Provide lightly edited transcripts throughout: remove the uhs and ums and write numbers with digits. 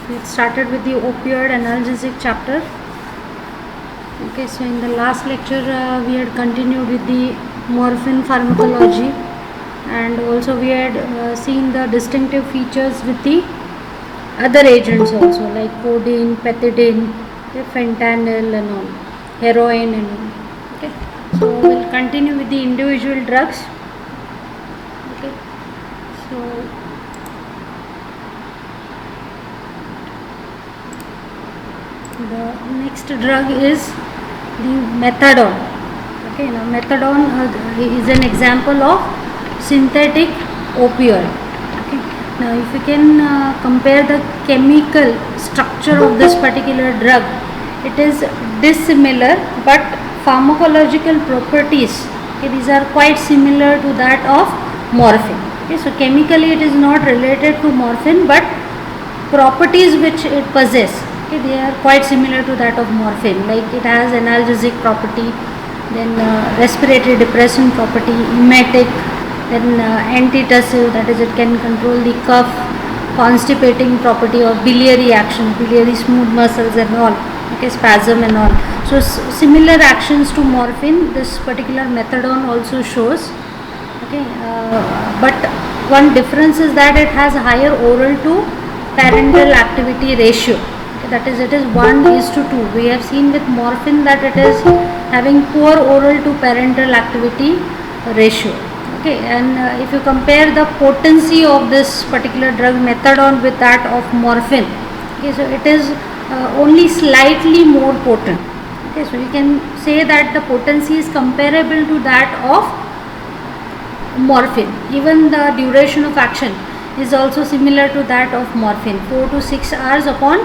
We had started with the opioid analgesic chapter. Okay, so in the last lecture we had continued with the morphine pharmacology, and also we had seen the distinctive features with the other agents also, like codeine, pethidine, okay, fentanyl and all, heroin and all. Okay, so we'll continue with the individual drugs. Okay, so the next drug is the methadone. Okay, now methadone is an example of synthetic opioid. Okay, now if you can compare the chemical structure of this particular drug, it is dissimilar, but pharmacological properties, okay, these are quite similar to that of morphine. Okay, so chemically it is not related to morphine, but properties which it possesses, okay, they are quite similar to that of morphine. Like it has analgesic property, then respiratory depressant property, emetic, then antitussive, that is it can control the cough, constipating property of biliary action, biliary smooth muscles and all, okay, spasm and all. So similar actions to morphine this particular methadone also shows. Okay, but one difference is that it has higher oral to parenteral activity ratio. Okay, that is, it is 1:2. We have seen with morphine that it is having poor oral to parenteral activity ratio. Okay, and if you compare the potency of this particular drug methadone with that of morphine, okay, so it is only slightly more potent. Okay, so you can say that the potency is comparable to that of morphine. Even the duration of action is also similar to that of morphine, 4 to 6 hours upon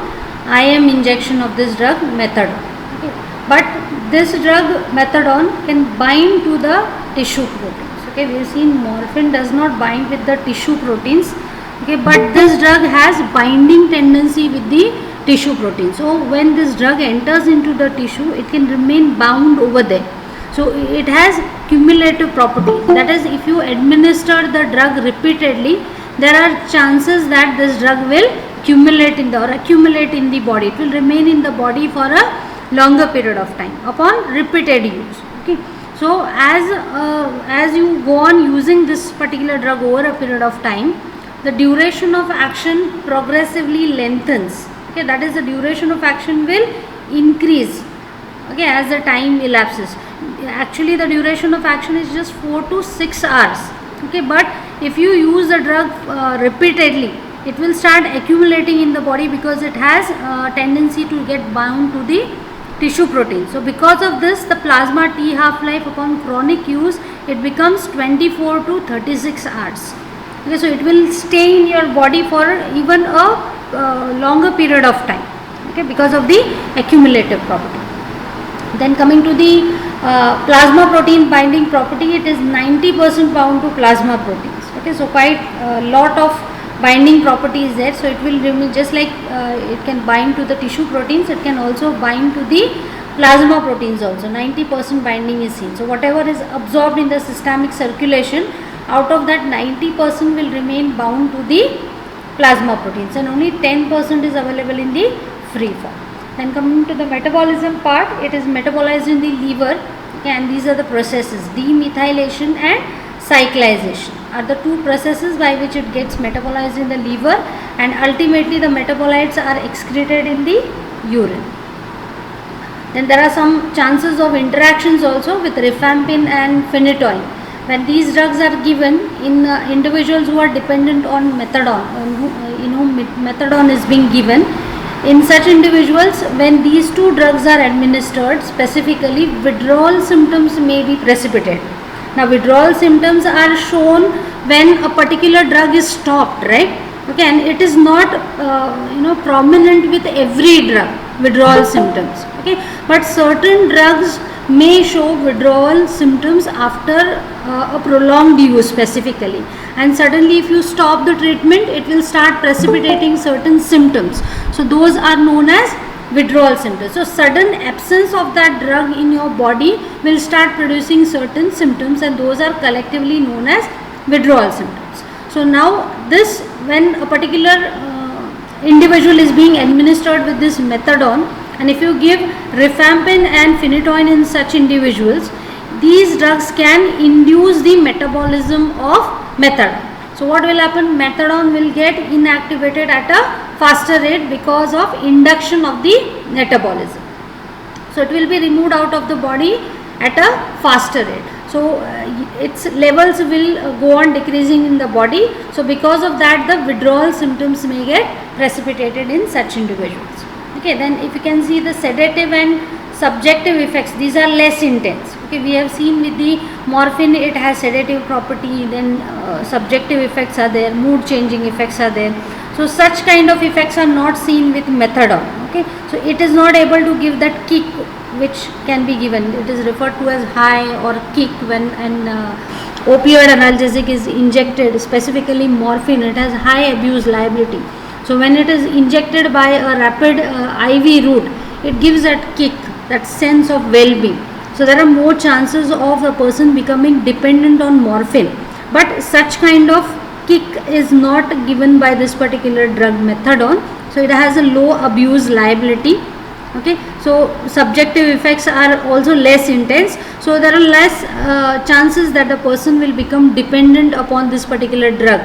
IM injection of this drug methadone. Okay, but this drug methadone can bind to the tissue proteins. Okay, we have seen morphine does not bind with the tissue proteins. Okay, but this drug has binding tendency with the tissue protein. So when this drug enters into the tissue, it can remain bound over there. So it has cumulative property. That is, if you administer the drug repeatedly, there are chances that this drug will accumulate in the body. It will remain in the body for a longer period of time upon repeated use. Okay, so as you go on using this particular drug over a period of time, the duration of action progressively lengthens. Okay, that is, the duration of action will increase, okay, as the time elapses. Actually the duration of action is just 4 to 6 hours. Okay, but if you use the drug repeatedly, it will start accumulating in the body because it has tendency to get bound to the tissue protein. So because of this, the plasma T half life upon chronic use, it becomes 24 to 36 hours. Okay, so it will stay in your body for even a longer period of time, okay, because of the accumulative property. Then coming to the plasma protein binding property, it is 90% bound to plasma proteins. Okay, so quite a lot of binding property is there. So it will remain just like it can bind to the tissue proteins, it can also bind to the plasma proteins also. 90% binding is seen. So whatever is absorbed in the systemic circulation, out of that 90% will remain bound to the plasma proteins, and only 10% is available in the free form. Then coming to the metabolism part, it is metabolized in the liver, okay, and these are the processes: demethylation and cyclization are the two processes by which it gets metabolized in the liver, and ultimately the metabolites are excreted in the urine. Then there are some chances of interactions also with rifampin and phenytoin. When these drugs are given in individuals who are dependent on methadone, methadone is being given, in such individuals, when these two drugs are administered specifically, withdrawal symptoms may be precipitated. Now withdrawal symptoms are shown when a particular drug is stopped, right? Okay, and it is not prominent with every drug, withdrawal symptoms. Okay, but certain drugs may show withdrawal symptoms after a prolonged use specifically, and suddenly if you stop the treatment, it will start precipitating certain symptoms. So those are known as withdrawal symptoms. So sudden absence of that drug in your body will start producing certain symptoms, and those are collectively known as withdrawal symptoms. So now this, when a particular individual is being administered with this methadone, and if you give rifampin and phenytoin in such individuals, these drugs can induce the metabolism of methadone. So what will happen? Methadone will get inactivated at a faster rate because of induction of the metabolism. So it will be removed out of the body at a faster rate. So its levels will go on decreasing in the body. So because of that, the withdrawal symptoms may get precipitated in such individuals. Okay, then if you can see the sedative and subjective effects, these are less intense. Okay, we have seen with the morphine it has sedative property, then subjective effects are there, mood changing effects are there. So such kind of effects are not seen with methadone. Okay, so it is not able to give that kick which can be given. It is referred to as high or kick when an opioid analgesic is injected, specifically morphine. It has high abuse liability. So when it is injected by a rapid IV route, it gives that kick, that sense of well-being. So there are more chances of a person becoming dependent on morphine. But such kind of kick is not given by this particular drug methadone. So it has a low abuse liability. Okay, so subjective effects are also less intense. So there are less chances that the person will become dependent upon this particular drug.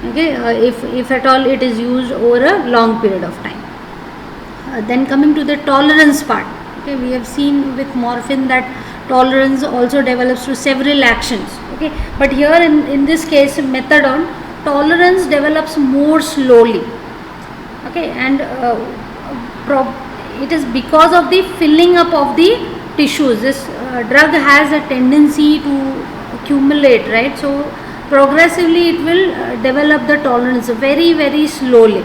Okay, if at all it is used over a long period of time. Then coming to the tolerance part. Okay, we have seen with morphine that tolerance also develops to several actions. Okay, but here in this case methadone, tolerance develops more slowly. Okay, and it is because of the filling up of the tissues. This drug has a tendency to accumulate, right? So progressively it will develop the tolerance very slowly.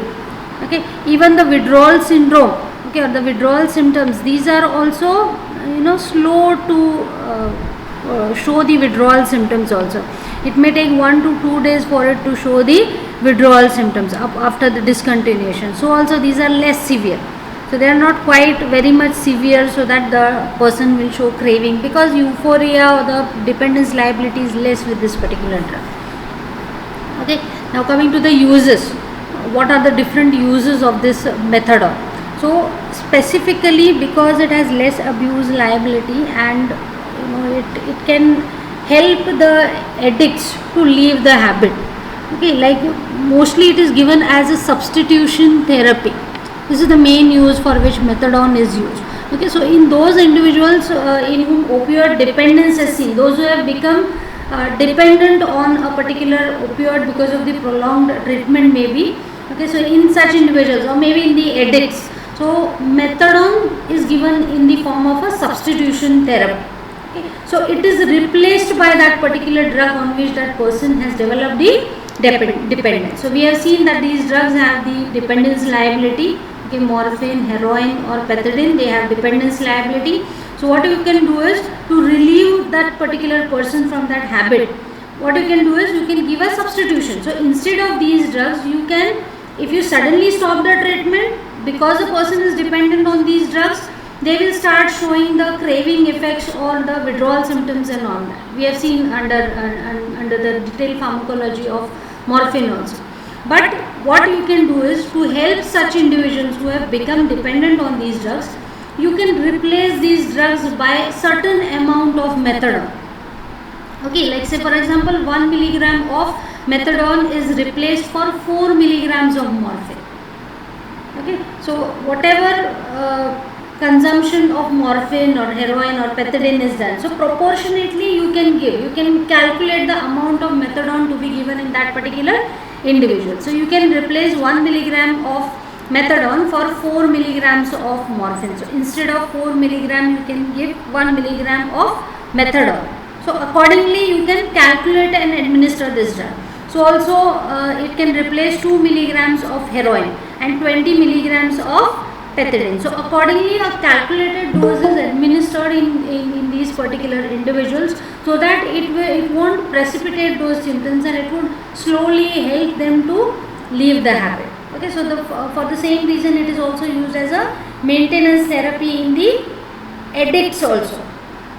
Okay, even the withdrawal syndrome, okay, or the withdrawal symptoms, these are also slow to show the withdrawal symptoms also. It may take 1 to 2 days for it to show the withdrawal symptoms after the discontinuation. So also these are less severe. So they are not quite very much severe, so that the person will show craving, because euphoria or the dependence liability is less with this particular drug. Okay, now coming to the uses. What are the different uses of this methadone? So specifically because it has less abuse liability, and it can help the addicts to leave the habit. Okay, like mostly it is given as a substitution therapy. This is the main use for which methadone is used. Okay, so in those individuals in whom opioid dependence is seen, those who have become dependent on a particular opioid because of the prolonged treatment maybe. Okay, so in such individuals, or maybe in the addicts, so methadone is given in the form of a substitution therapy. Okay, so it is replaced by that particular drug on which that person has developed the dependence. So we have seen that these drugs have the dependence liability. Okay, morphine, heroin or pethidine, they have dependence liability. So what you can do is to relieve that particular person from that habit. What you can do is you can give a substitution. So instead of these drugs, you can, if you suddenly stop the treatment, because the person is dependent on these drugs, they will start showing the craving effects or the withdrawal symptoms and all that. We have seen under the detailed pharmacology of morphine also. But what you can do is to help such individuals who have become dependent on these drugs, you can replace these drugs by certain amount of methadone. Okay, like say for example 1 milligram of methadone is replaced for 4 milligrams of morphine. Okay, so whatever consumption of morphine or heroin or pethidine is done, so proportionately you can calculate the amount of methadone to be given in that particular individual. So you can replace 1 milligram of methadone for 4 milligrams of morphine. So instead of 4 milligram, you can give 1 milligram of methadone. So accordingly you can calculate and administer this drug. So also it can replace 2 milligrams of heroin and 20 milligrams of pethidine. So accordingly a calculated dose is administered in these particular individuals, so that it won't precipitate those symptoms and it would slowly help them to leave the habit. Okay, so for the same reason it is also used as a maintenance therapy in the addicts also.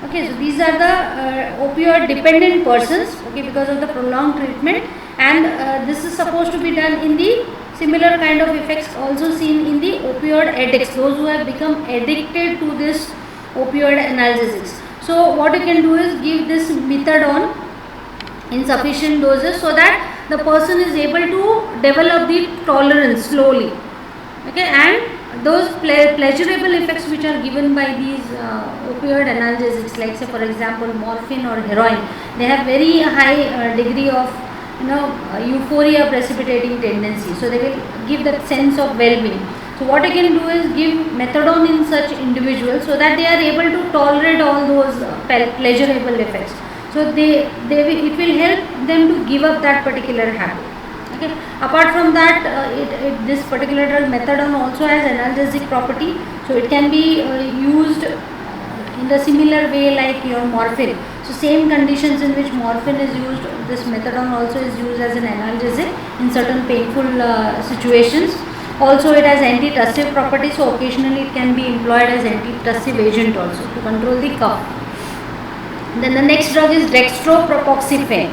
Okay, so these are the opioid dependent persons, okay, because of the prolonged treatment, and this is supposed to be done in the Similar kind of effects also seen in the opioid addicts, those who have become addicted to this opioid analgesics. So what you can do is give this methadone in sufficient doses so that the person is able to develop the tolerance slowly. Okay, and those pleasurable effects which are given by these opioid analgesics, like say for example morphine or heroin, they have very high degree of euphoria precipitating tendency, so they will give that sense of well-being. So what I can do is give methadone in such individuals so that they are able to tolerate all those pleasurable effects. So it will help them to give up that particular habit. Okay. Apart from that, this particular drug methadone also has analgesic property, so it can be used in the similar way like your morphine. So same conditions in which morphine is used, this methadone also is used as an analgesic in certain painful situations. Also it has antitussive property, so occasionally it can be employed as antitussive agent also to control the cough. Then the next drug is dextropropoxyphene.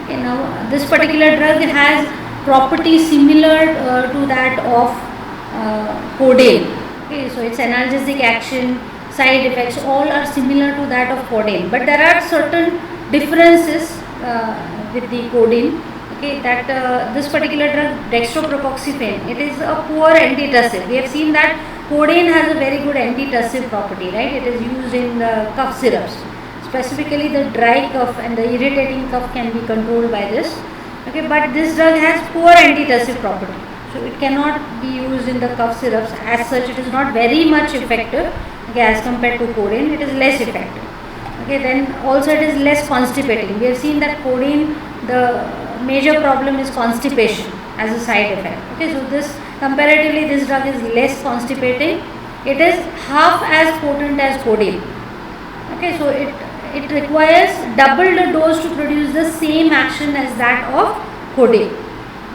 Okay, now this particular drug has properties similar to that of codeine. Okay, so its analgesic action, side effects, all are similar to that of codeine, but there are certain differences with the codeine. Okay, that this particular drug dextropropoxyphene, it is a poor antitussive. We have seen that codeine has a very good antitussive property, right? It is used in the cough syrups. Specifically the dry cough and the irritating cough can be controlled by this. Okay, but this drug has poor antitussive property, so it cannot be used in the cough syrups. As such, it is not very much effective. Okay, as compared to codeine, it is less effective. Okay, then also it is less constipating. We have seen that codeine, the major problem is constipation as a side effect. Okay, so this comparatively this drug is less constipating. It is half as potent as codeine. Okay, so it requires double the dose to produce the same action as that of codeine.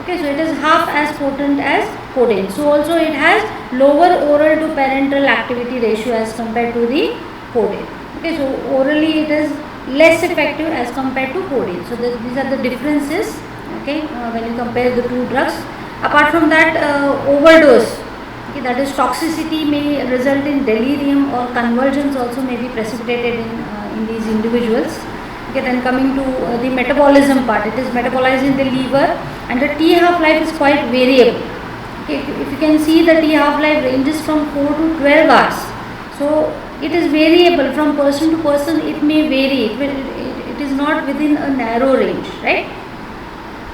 Okay, so it is half as potent as codeine. So also it has lower oral to parenteral activity ratio as compared to the codeine. Okay, so orally it is less effective as compared to codeine. So these are the differences. Okay, when you compare the two drugs. Apart from that, overdose. Okay, that is toxicity may result in delirium or convulsions also may be precipitated in these individuals. Okay, then coming to the metabolism part, it is metabolized in the liver and the T half-life is quite variable. Okay, if you can see, the T half-life ranges from 4 to 12 hours. So it is variable from person to person, it may vary, it is not within a narrow range, right?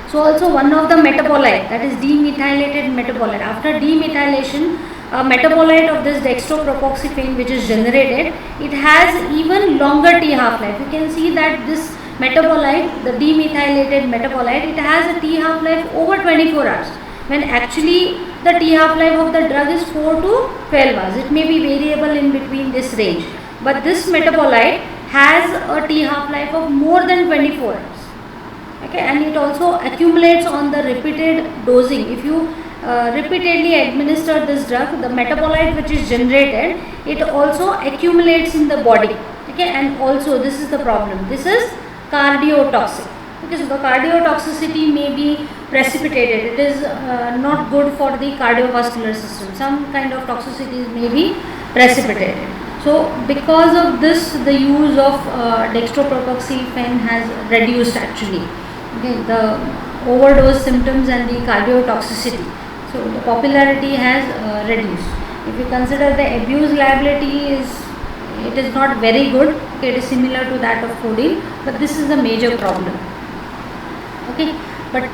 So also one of the metabolite, that is demethylated metabolite. After demethylation, a metabolite of this dextropropoxyphene which is generated, it has even longer T half-life. You can see that this metabolite, the demethylated metabolite, it has a T half-life over 24 hours, when actually the T half-life of the drug is 4 to 12 hours. It may be variable in between this range, but this metabolite has a T half-life of more than 24 hours. Okay, and it also accumulates on the repeated dosing. If you repeatedly administer this drug, the metabolite which is generated, it also accumulates in the body. Okay, and also this is the problem, this is cardiotoxic. Okay, so the cardiotoxicity may be precipitated, it is not good for the cardiovascular system. Some kind of toxicities may be precipitated. So because of this, the use of dextropropoxyphene has reduced actually. Okay, the overdose symptoms and the cardiotoxicity. So the popularity has reduced. If you consider the abuse liability, it is not very good. Okay, it is similar to that of codeine, but this is the major problem. Okay, but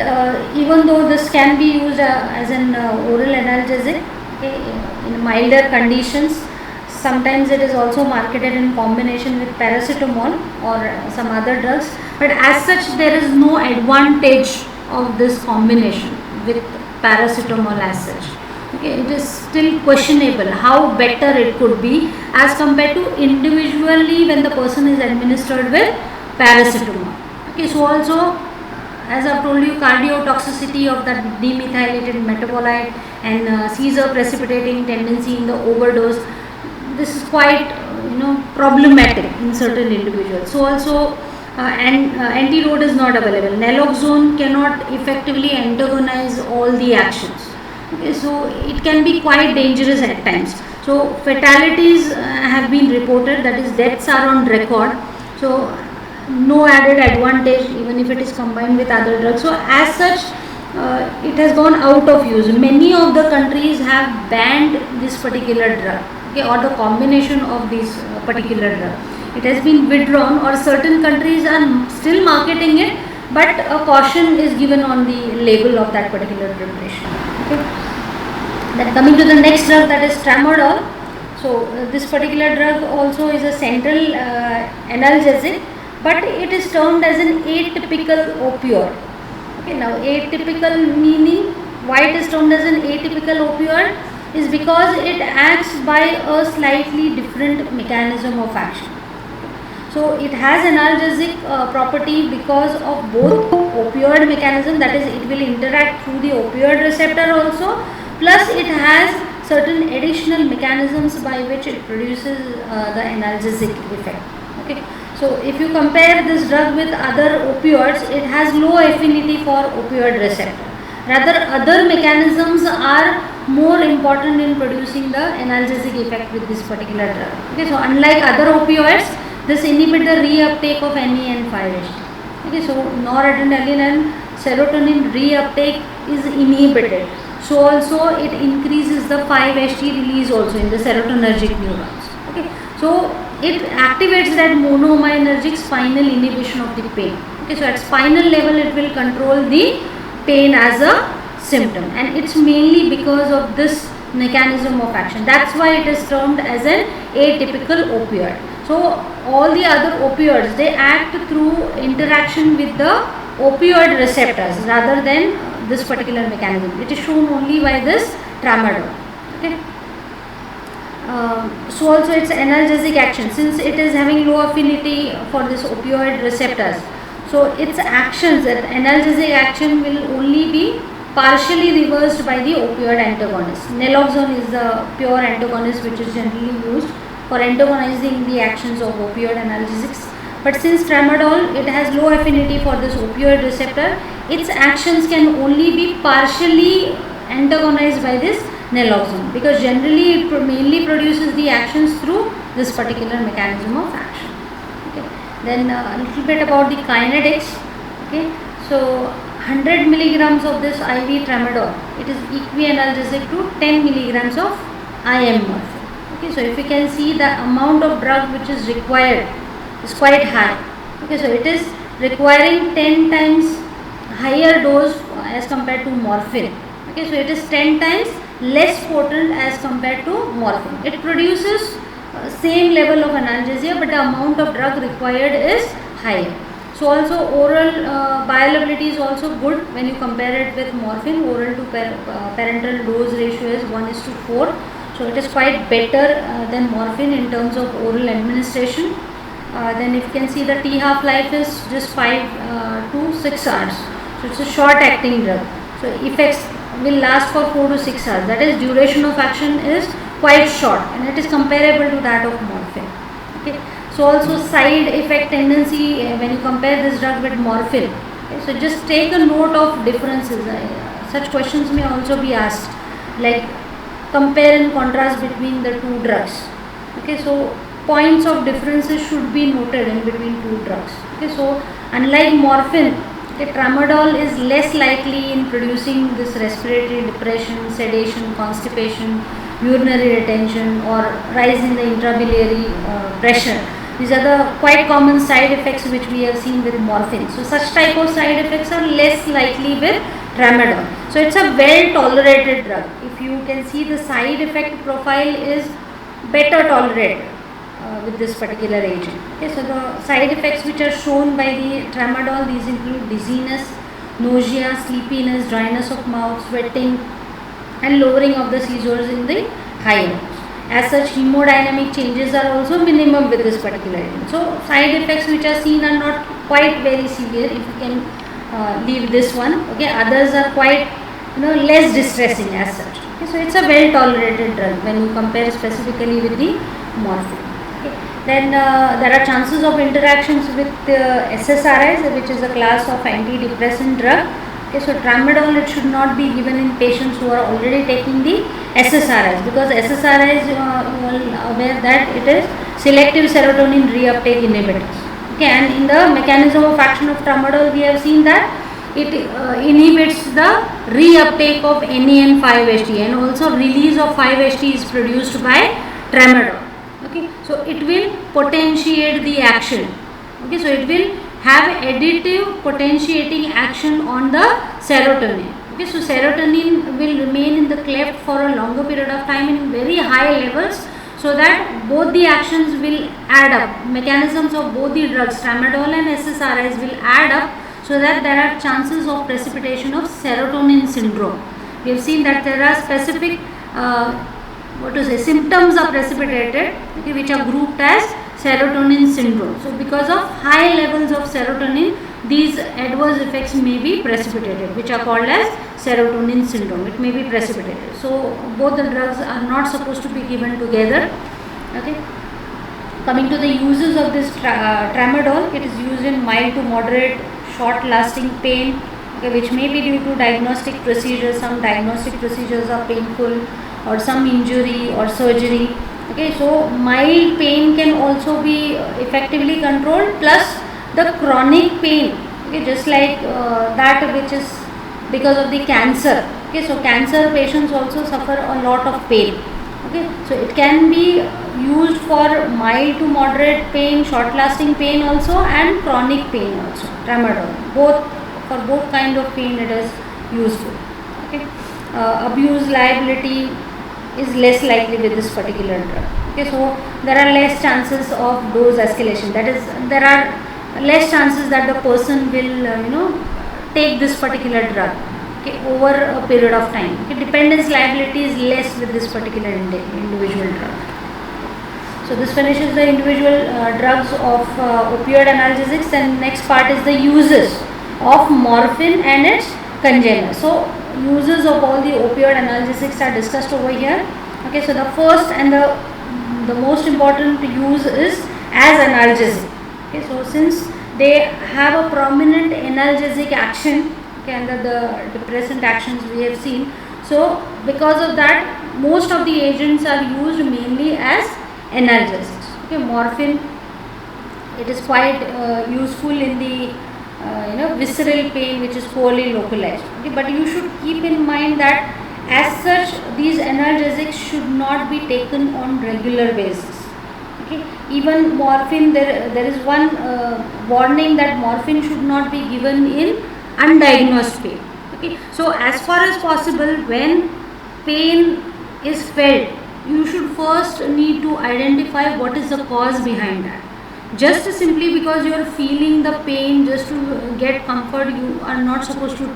even though this can be used as an oral analgesic, okay, in milder conditions, sometimes it is also marketed in combination with paracetamol or some other drugs, but as such there is no advantage of this combination with paracetamol as such. Okay, it is still questionable how better it could be as compared to individually when the person is administered with paracetamol. Okay, so also as I have told you, cardiotoxicity of that demethylated metabolite and seizure precipitating tendency in the overdose, this is quite problematic in certain individuals. So also antidote is not available. Naloxone cannot effectively antagonize all the actions. Okay, so it can be quite dangerous at times. So fatalities have been reported, that is deaths are on record. So no added advantage even if it is combined with other drugs. So as such, it has gone out of use. Many of the countries have banned this particular drug, okay, or the combination of this particular drug. It has been withdrawn, or certain countries are still marketing it, but a caution is given on the label of that particular preparation. Okay. Then coming to the next drug, that is tramadol. So this particular drug also is a central analgesic, but it is termed as an atypical opioid. Okay, now atypical meaning, why it is termed as an atypical opioid is because it acts by a slightly different mechanism of action. So it has analgesic property because of both opioid mechanism, that is it will interact through the opioid receptor also, plus it has certain additional mechanisms by which it produces the analgesic effect. Okay. So if you compare this drug with other opioids, it has low affinity for opioid receptor. Rather, other mechanisms are more important in producing the analgesic effect with this particular drug. Okay, so unlike other opioids, this inhibits the reuptake of NEN5-HT. Okay, so noradrenaline and serotonin reuptake is inhibited. So also it increases the 5-HT release also in the serotonergic neurons. Okay, so it activates that monoaminergic spinal inhibition of the pain. Okay, so at spinal level it will control the pain as a symptom, and it's mainly because of this mechanism of action. That's why it is termed as an atypical opioid. So all the other opioids, they act through interaction with the opioid receptors rather than this particular mechanism. It is shown only by this tramadol. Okay. So also its analgesic action, since it is having low affinity for this opioid receptors, so its actions, that analgesic action will only be partially reversed by the opioid antagonist. Naloxone is the pure antagonist which is generally used for antagonizing the actions of opioid analgesics. But since tramadol, it has low affinity for this opioid receptor, its actions can only be partially antagonized by this naloxone, because generally it mainly produces the actions through this particular mechanism of action. Okay. Then a little bit about the kinetics. Okay. So 100 milligrams of this IV tramadol, it is equianalgesic to 10 milligrams of IM morphine. Okay, so if you can see, the amount of drug which is required is quite high. Okay, so it is requiring 10 times higher dose as compared to morphine. Okay, so it is 10 times less potent as compared to morphine. It produces same level of analgesia, but the amount of drug required is higher. So also oral bioavailability is also good when you compare it with morphine. Oral to parenteral dose ratio is 1:4. So it is quite better than morphine in terms of oral administration. Then if you can see, the T half life is just 5 to 6 hours. So it's a short acting drug. So effects will last for 4 to 6 hours. That is, duration of action is quite short, and it is comparable to that of morphine. Okay. So also side effect tendency when you compare this drug with morphine. Okay. So just take a note of differences. Such questions may also be asked, like compare and contrast between the two drugs. Okay. So points of differences should be noted in between two drugs. Okay. So unlike morphine, okay, tramadol is less likely in producing this respiratory depression, sedation, constipation, urinary retention, or rise in the intrabiliary pressure. These are the quite common side effects which we have seen with morphine. So such type of side effects are less likely with tramadol. So it's a well tolerated drug. If you can see, the side effect profile is better tolerated with this particular agent. Okay, so the side effects which are shown by the tramadol, these include dizziness, nausea, sleepiness, dryness of mouth, sweating, and lowering of the seizures in the high dose. As such, hemodynamic changes are also minimum with this particular agent. So side effects which are seen are not quite very severe, if you can leave this one. Okay, others are quite less distressing as such. Okay, so it's a well tolerated drug when you compare specifically with the morphine. Okay. Then there are chances of interactions with SSRIs, which is a class of antidepressant drug. Okay, so tramadol, it should not be given in patients who are already taking the SSRIs, because SSRIs, you are aware that it is selective serotonin reuptake inhibitors. Okay, and in the mechanism of action of tramadol, we have seen that it inhibits the reuptake of NEN5-HT, and also release of 5-HT is produced by tramadol. Okay, so it will potentiate the action. Okay, so it will have additive potentiating action on the serotonin. Okay, so serotonin will remain in the cleft for a longer period of time in very high levels, so that both the actions will add up. Mechanisms of both the drugs, tramadol and SSRIs, will add up, so that there are chances of precipitation of serotonin syndrome. We have seen that there are specific symptoms are precipitated, okay, which are grouped as serotonin syndrome. So because of high levels of serotonin, these adverse effects may be precipitated, which are called as serotonin syndrome. It may be precipitated. So both the drugs are not supposed to be given together. Okay. Coming to the uses of this tramadol, it is used in mild to moderate short lasting pain, okay, which may be due to diagnostic procedures. Some diagnostic procedures are painful, or some injury or surgery. Okay, so mild pain can also be effectively controlled, plus the chronic pain, okay, just like that which is because of the cancer. Okay, so cancer patients also suffer a lot of pain. Okay, so it can be used for mild to moderate pain, short lasting pain also, and chronic pain also. Tramadol, for both kind of pain it is useful. Okay, abuse liability is less likely with this particular drug. Okay, so there are less chances of dose escalation. That is, there are less chances that the person will take this particular drug, okay, over a period of time. Okay, dependence liability is less with this particular individual drug. So this finishes the individual drugs of opioid analgesics. And next part is the uses of morphine and its congeners. So uses of all the opioid analgesics are discussed over here. Okay, so the first and the most important use is as analgesic. Okay, so since they have a prominent analgesic action, okay, under the depressant actions we have seen, so because of that, most of the agents are used mainly as analgesics. Okay, morphine, it is quite useful in the visceral pain which is poorly localized. Okay, but you should keep in mind that as such these analgesics should not be taken on regular basis. Okay, even morphine, there is one warning that morphine should not be given in undiagnosed pain. Okay, so as far as possible, when pain is felt, you should first need to identify what is the cause behind that. Just simply because you are feeling the pain, just to get comfort, you are not supposed to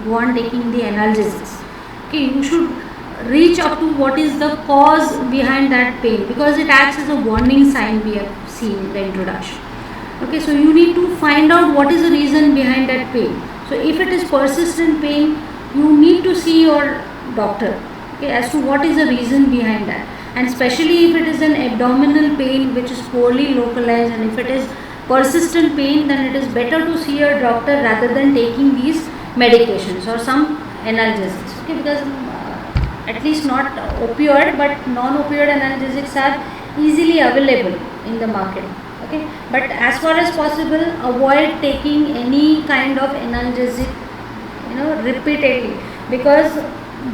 go on taking the analgesics. Okay, you should reach up to what is the cause behind that pain, because it acts as a warning sign, we have seen in the introduction. Okay, so you need to find out what is the reason behind that pain. So if it is persistent pain, you need to see your doctor, okay, as to what is the reason behind that. And especially if it is an abdominal pain which is poorly localized, and if it is persistent pain, then it is better to see a doctor rather than taking these medications or some analgesics. Okay, because at least not opioid, but non-opioid analgesics are easily available in the market. Okay, but as far as possible, avoid taking any kind of analgesic repeatedly, because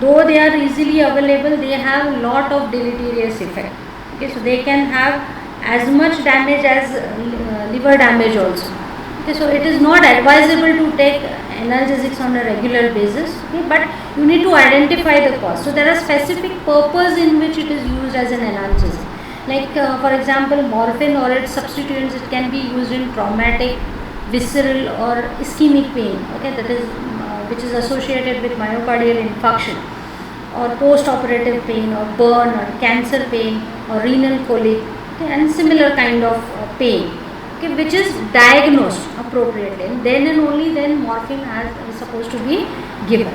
though they are easily available, they have a lot of deleterious effect. Okay, so they can have as much damage as liver damage also. Okay, so it is not advisable to take analgesics on a regular basis. Okay, but you need to identify the cause. So there are specific purpose in which it is used as an analgesic. Like for example, morphine or its substituents, it can be used in traumatic, visceral or ischemic pain. Okay, that is which is associated with myocardial infarction, or post-operative pain, or burn, or cancer pain, or renal colic, okay, and similar kind of pain, okay, which is diagnosed appropriately, and only then morphine is supposed to be given.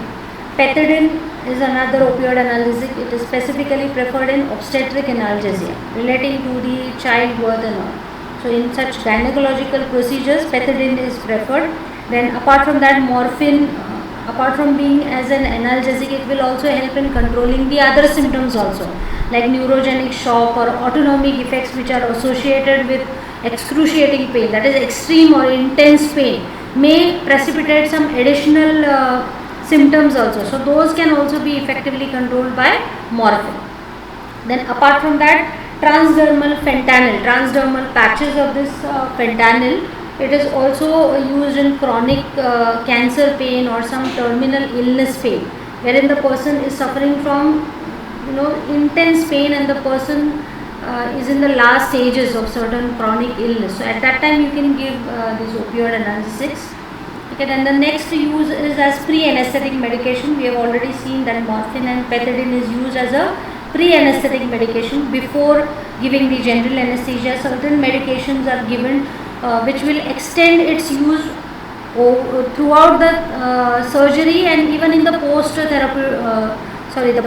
Pethidine is another opioid analgesic. It is specifically preferred in obstetric analgesia relating to the childbirth and all. So in such gynecological procedures, pethidine is preferred. Then apart from that, morphine apart from being as an analgesic, it will also help in controlling the other symptoms also, like neurogenic shock or autonomic effects which are associated with excruciating pain, that is extreme or intense pain, may precipitate some additional symptoms also. So those can also be effectively controlled by morphine. Then apart from that, transdermal fentanyl, transdermal patches of this fentanyl, it is also used in chronic cancer pain or some terminal illness pain, wherein the person is suffering from intense pain and the person is in the last stages of certain chronic illness. So at that time you can give these opioid analgesics. Okay, then the next use is as pre-anesthetic medication. We have already seen that morphine and pethidine is used as a pre-anesthetic medication before giving the general anesthesia. Certain medications are given which will extend its use throughout the surgery and even in the the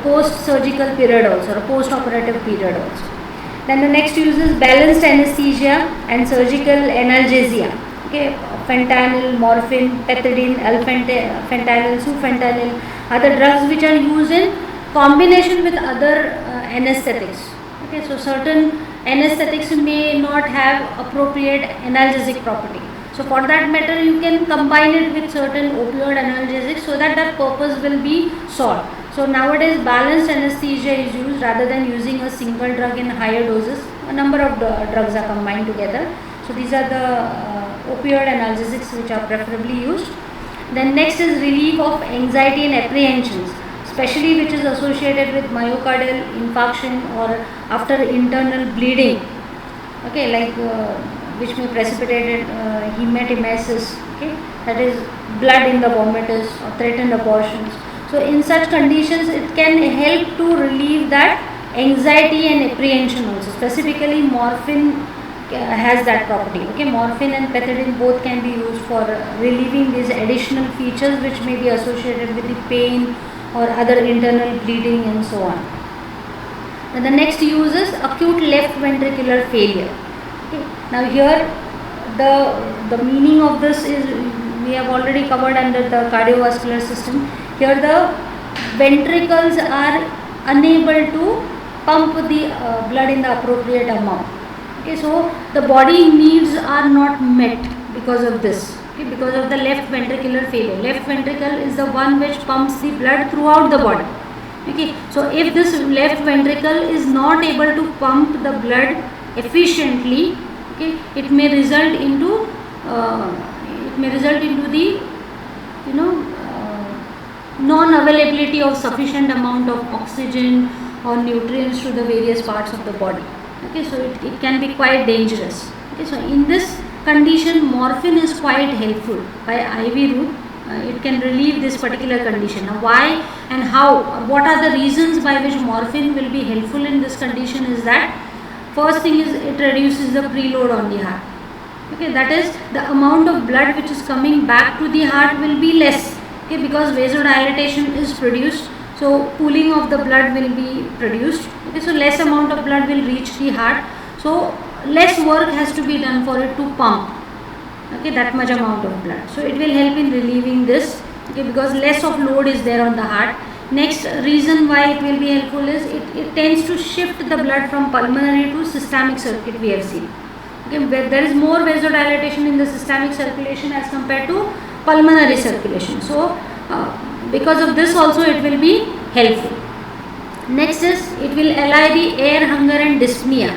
post-surgical period also, or post-operative period also. Then the next use is balanced anesthesia and surgical analgesia. Okay, fentanyl, morphine, pethidine, fentanyl, sufentanil, other drugs which are used in combination with other anesthetics. Okay, so certain anesthetics may not have appropriate analgesic property. So for that matter, you can combine it with certain opioid analgesics so that that purpose will be solved. So nowadays balanced anesthesia is used rather than using a single drug in higher doses. A number of drugs are combined together. So these are the opioid analgesics which are preferably used. Then next is relief of anxiety and apprehensions, especially which is associated with myocardial infarction or after internal bleeding. Okay, like which may precipitate hematemesis. Okay, that is blood in the vomitus or threatened abortions. So in such conditions, it can help to relieve that anxiety and apprehension also. Specifically, morphine has that property. Okay, morphine and pethidine both can be used for relieving these additional features which may be associated with the pain or other internal bleeding and so on. And the next use is acute left ventricular failure. Okay. Now here the meaning of this is we have already covered under the cardiovascular system. Here the ventricles are unable to pump the blood in the appropriate amount. Okay, so the body needs are not met because of this. Okay, because of the left ventricular failure. Left ventricle is the one which pumps the blood throughout the body. Okay, so if this left ventricle is not able to pump the blood efficiently, okay, it may result into the non-availability of sufficient amount of oxygen or nutrients to the various parts of the body. Okay, so it can be quite dangerous. Okay, so in this condition, morphine is quite helpful by IV route. It can relieve this particular condition. Now why and how, what are the reasons by which morphine will be helpful in this condition is that first thing is it reduces the preload on the heart. Okay, that is the amount of blood which is coming back to the heart will be less. Okay, because vasodilatation is produced, so pooling of the blood will be produced. Okay, so less amount of blood will reach the heart, so less work has to be done for it to pump, okay, that much amount of blood. So it will help in relieving this, okay, because less of load is there on the heart. Next reason why it will be helpful is it tends to shift the blood from pulmonary to systemic circuit, we have seen. Okay, where there is more vasodilatation in the systemic circulation as compared to pulmonary circulation. So because of this also it will be helpful. Next is it will allay the air hunger and dyspnea.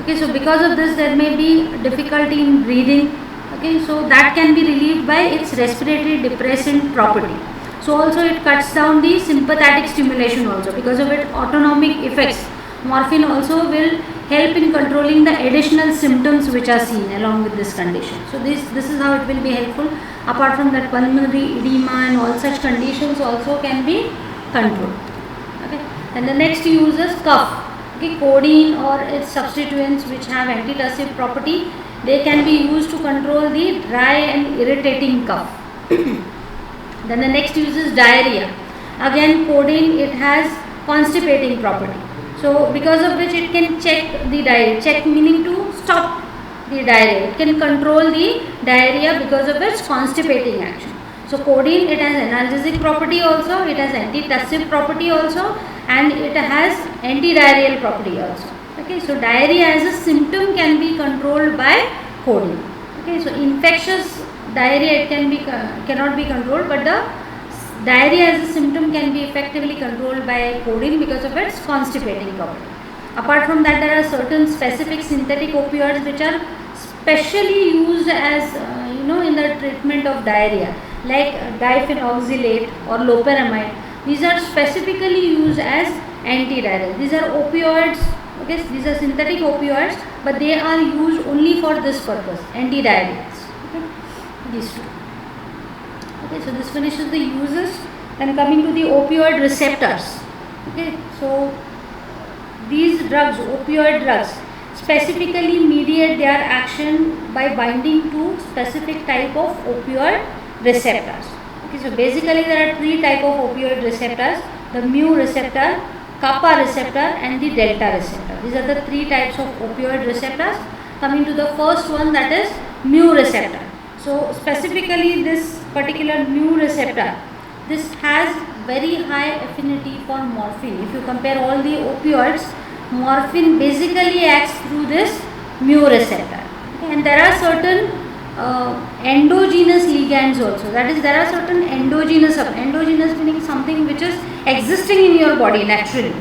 Okay, so because of this there may be difficulty in breathing. Okay, so that can be relieved by its respiratory depressant property. So also it cuts down the sympathetic stimulation also. Because of its autonomic effects, morphine also will help in controlling the additional symptoms which are seen along with this condition. So this is how it will be helpful. Apart from that, pulmonary edema and all such conditions also can be controlled. Okay, and the next use is cough. Okay, codeine or its substituents which have antitussive property, they can be used to control the dry and irritating cough. Then the next use is diarrhea. Again, codeine, it has constipating property. So because of which it can check the diarrhea. Check meaning to stop the diarrhea. It can control the diarrhea because of its constipating action. So codeine, it has analgesic property also, it has antitussive property also, and it has antidiarrheal property also. Okay, so diarrhea as a symptom can be controlled by codeine. Okay, so infectious diarrhea it cannot be controlled, but the diarrhea as a symptom can be effectively controlled by codeine because of its constipating property. Apart from that, there are certain specific synthetic opioids which are specially used as in the treatment of diarrhea, like diphenhydramine or loperamide. These are specifically used as antidiarrheal. These are opioids. Okay, these are synthetic opioids, but they are used only for this purpose, antidiarrheals. Okay, these two. Okay, so this finishes the uses. Then coming to the opioid receptors. Okay, so these drugs, opioid drugs, specifically mediate their action by binding to specific type of opioid receptors. Okay, so basically there are three type of opioid receptors: the mu receptor, kappa receptor, and the delta receptor. These are the three types of opioid receptors. Coming to the first one, that is mu receptor. So specifically this particular mu receptor, this has very high affinity for morphine. If you compare all the opioids, morphine basically acts through this mu receptor. Okay, and there are certain endogenous ligands also. That is, there are certain endogenous meaning something which is existing in your body naturally.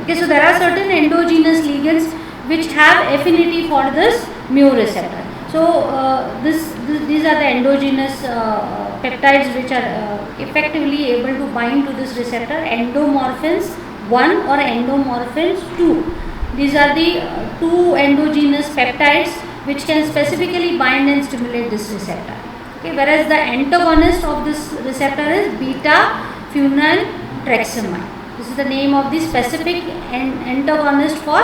Okay, so there are certain endogenous ligands which have affinity for this mu receptor. So these are the endogenous peptides which are effectively able to bind to this receptor: endomorphins 1 or endomorphins 2. These are the two endogenous peptides which can specifically bind and stimulate this receptor. Okay, whereas the antagonist of this receptor is beta phenyltrexamine. This is the name of the specific antagonist for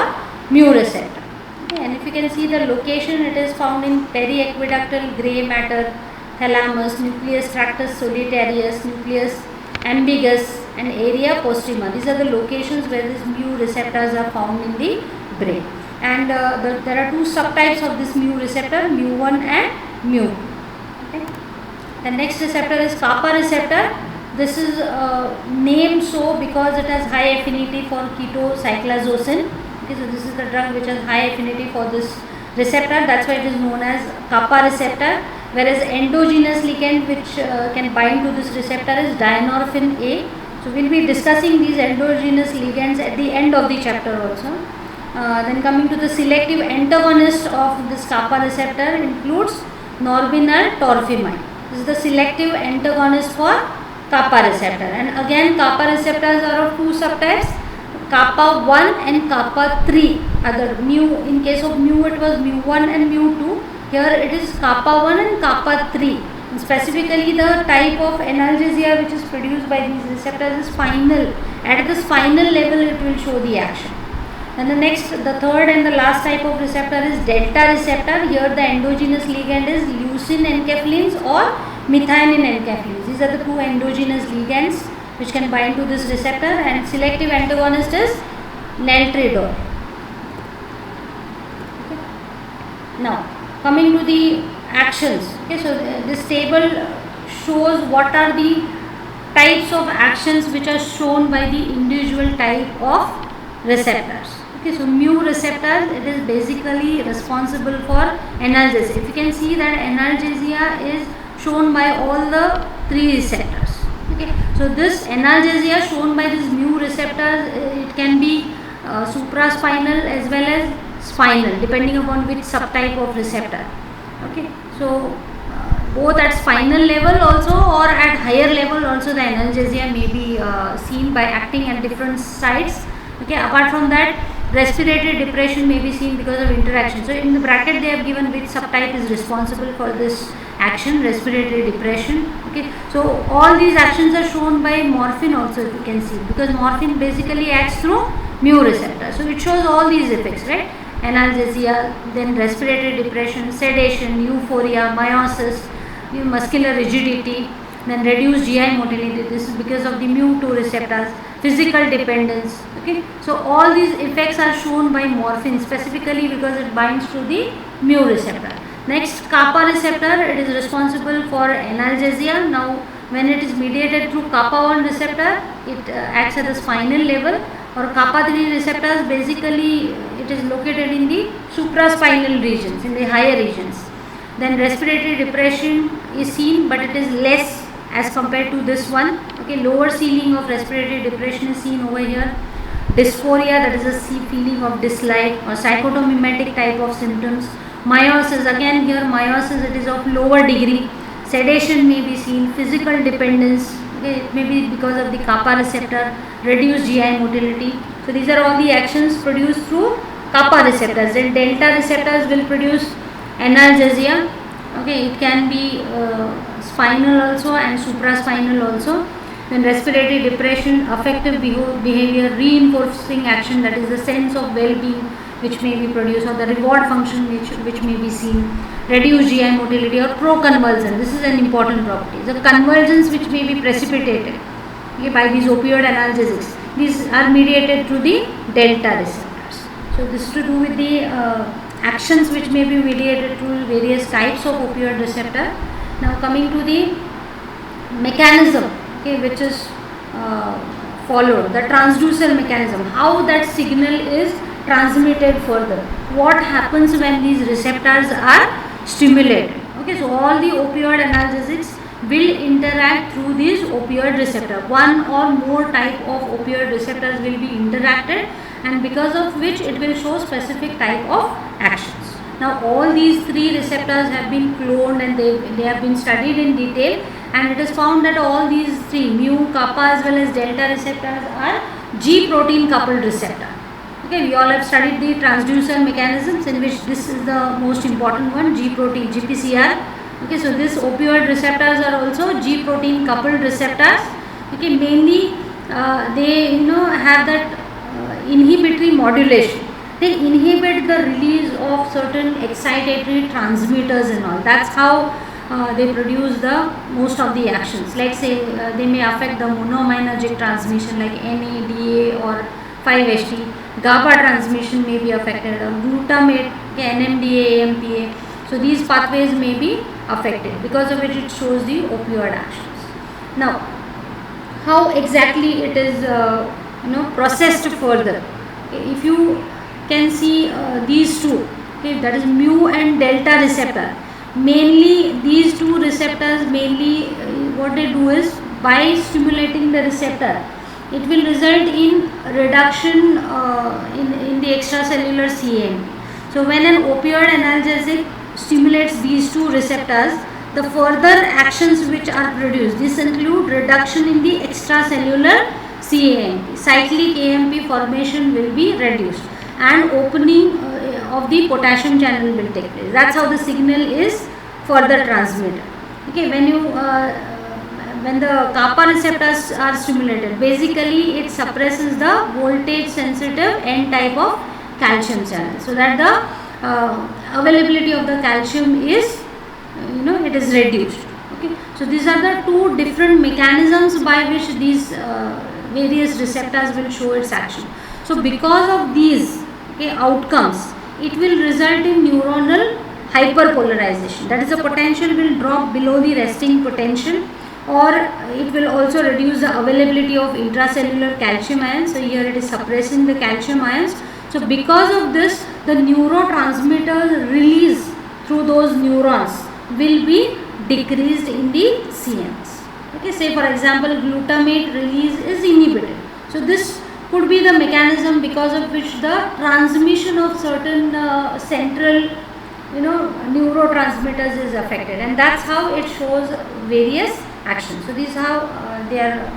mu receptor. Okay, and if you can see the location, it is found in periaqueductal gray matter, thalamus, nucleus tractus solitarius, nucleus ambiguous, and area posterior. These are the locations where these mu receptors are found in the brain. And there are two subtypes of this mu receptor, mu1 and mu2. Okay. The next receptor is kappa receptor. This is named so because it has high affinity for ketocyclazocin. Okay, so this is the drug which has high affinity for this receptor. That's why it is known as kappa receptor. Whereas endogenous ligand which can bind to this receptor is dynorphin A. So we will be discussing these endogenous ligands at the end of the chapter also. Then coming to the selective antagonist of this kappa receptor includes norbinar torpimide. This is the selective antagonist for kappa receptor. And again, kappa receptors are of two subtypes: kappa 1 and kappa 3. Other mu, in case of mu it was mu1 and mu2. Here it is kappa 1 and kappa 3. And specifically the type of analgesia which is produced by these receptors is spinal. At the spinal level it will show the action. And the third and the last type of receptor is delta receptor. Here the endogenous ligand is leucine encapsulins or methionine encapsulins. These are the two endogenous ligands which can bind to this receptor, and selective antagonist is naltrexone. Okay. Now coming to the actions. Okay, so this table shows what are the types of actions which are shown by the individual type of receptors. Okay, so mu receptors, it is basically responsible for analgesia. If you can see that analgesia is shown by all the three receptors. Okay, so this analgesia shown by this mu receptors, it can be supraspinal as well as spinal, depending upon which subtype of receptor. Okay, so both at spinal level also or at higher level also the analgesia may be seen by acting at different sites. Okay, apart from that, respiratory depression may be seen because of interaction. So in the bracket they have given which subtype is responsible for this action, respiratory depression. Okay, so all these actions are shown by morphine also, if you can see, because morphine basically acts through mu receptor. So it shows all these effects, right? Analgesia, then respiratory depression, sedation, euphoria, meiosis, muscular rigidity, then reduced GI motility. This is because of the mu2 receptors, physical dependence. Okay, so all these effects are shown by morphine specifically because it binds to the mu receptor. Next, kappa receptor, it is responsible for analgesia. Now When it is mediated through kappa 1 receptor, it acts at the spinal level, or kappa 3 receptors basically it is located in the supraspinal regions, in the higher regions. Then respiratory depression is seen, but it is less as compared to this one. Okay, lower ceiling of respiratory depression is seen over here. Dysphoria, that is a feeling of dislike, or psychotomimetic type of symptoms. Meiosis, again here meiosis, it is of lower degree. Sedation may be seen. Physical dependence, okay, it may be because of the kappa receptor. Reduced GI motility. So these are all the actions produced through kappa receptors. Then delta receptors will produce analgesia. Okay, it can be spinal also and supraspinal also. Then respiratory depression, affective behavior, reinforcing action, that is the sense of well-being which may be produced, or the reward function which may be seen. Reduced GI motility or proconvulsion, this is an important property. The convulsions which may be precipitated, okay, by these opioid analgesics, these are mediated through the delta receptors. So this is to do with the actions which may be mediated through various types of opioid receptor. Now coming to the mechanism, okay, which is followed, the transducer mechanism, how that signal is transmitted further, what happens when these receptors are stimulated. Okay, so all the opioid analgesics will interact through these opioid receptor. One or more type of opioid receptors will be interacted, and because of which it will show specific type of actions. Now all these three receptors have been cloned and they have been studied in detail, and it is found that all these three, mu, kappa as well as delta receptors, are G protein coupled receptor. Okay, we all have studied the transducer mechanisms, in which this is the most important one, G protein, GPCR. Okay, so these opioid receptors are also G protein coupled receptors. Okay, mainly they have that inhibitory modulation. They inhibit the release of certain excitatory transmitters and all. That's how they produce the most of the actions. Like say they may affect the monoaminergic transmission like Na, Da or 5-HT. GABA transmission may be affected, or glutamate, NMDA, AMPA. So these pathways may be affected, because of which it shows the opioid actions. Now, how exactly it is processed further? Okay, if you can see these two, okay, that is mu and delta receptor. Mainly these two receptors, mainly what they do is, by stimulating the receptor, it will result in reduction in the extracellular CAMP. So when an opioid analgesic stimulates these two receptors, the further actions which are produced, this include reduction in the extracellular CAMP. Cyclic AMP formation will be reduced, and opening of the potassium channel will take place. That's how the signal is further transmitted. Okay, when the kappa receptors are stimulated, basically it suppresses the voltage sensitive N type of calcium channel, so that the availability of the calcium is it is reduced. Okay, so these are the two different mechanisms by which these various receptors will show its action. So because of these outcomes, it will result in neuronal hyperpolarization, that is, the potential will drop below the resting potential, or it will also reduce the availability of intracellular calcium ions. So here it is suppressing the calcium ions. So because of this, the neurotransmitters release through those neurons will be decreased in the CNS. Okay, say for example glutamate release is inhibited. So this could be the mechanism because of which the transmission of certain central neurotransmitters is affected, and that's how it shows various actions. So these are how they are